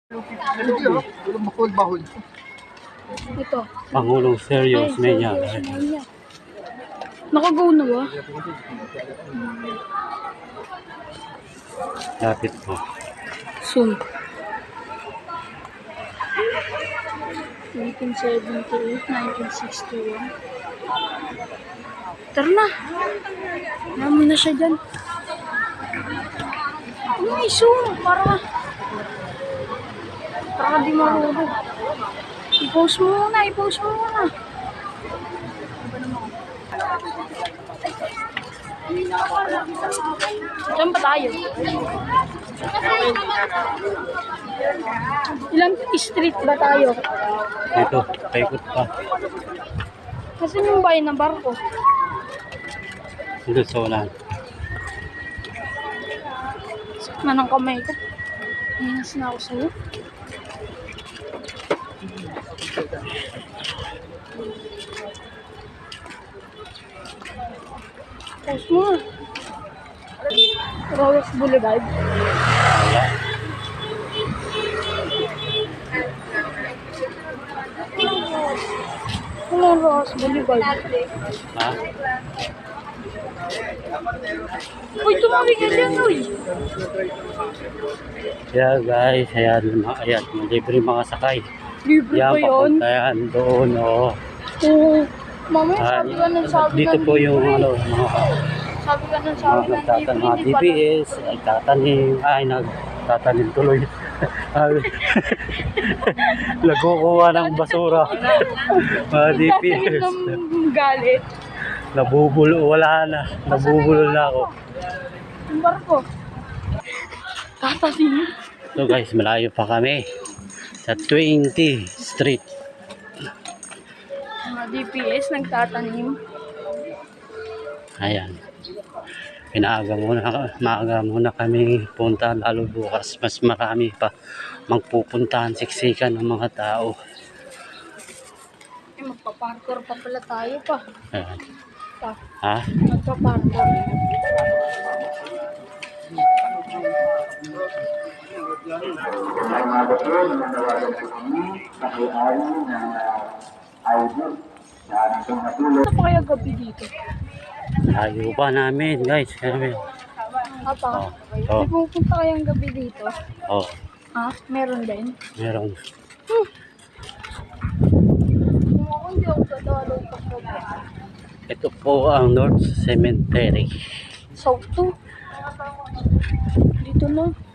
Ito. Pangulong Sergio Osmeña. Naka-go na ba? Lapit po. Soon. 1978, 1961. Tara na. Naman na siya dyan. Ay, zoom. Para di marunong. I-post mo muna. Saan ba tayo? Ilang street ba tayo? Dito, paikot pa. Kasi yung bahay ng barko. Dito sa ulan. Sakna ng kamay ko. Hinas na ako sa'yo. Post mo. Rolex Boulevard. Wala. Ano ang Rolex Boulevard? Ha? Uy, tumawig ka dyan, uy. Yeah guys, ayan, libre mga sakay. Libre Yan, pa yun? papunta yan doon, oo. Oo. Mamaya sabi Dito po yung ano, sabi mga ng nagtatanim, mga hindi pala. DPS, nagtatanim tuloy. Nagkukuha ng basura. Mga DPS. Ng galit. Wala na. Nabubulol na ako. Yung barko. Tatasin. So guys, malayo pa kami sa 20 Street. Mga DPS nagtatanim. Ayan. Maaga muna kami punta, lalo bukas. Mas marami pa magpupuntahan, siksikan ng mga tao. Magpa-parkour pa pala tayo pa. Ayan. Ha? Magpa-parkour. Ano pa kaya gabi dito? Layo pa namin guys. Apa? Oh. May pupunta kayang gabi dito? Oh, Ha? Meron din? meron. Kung ako hindi ako dadalaw pa gabi. Ito po ang North Cemetery. South 2. Dito na.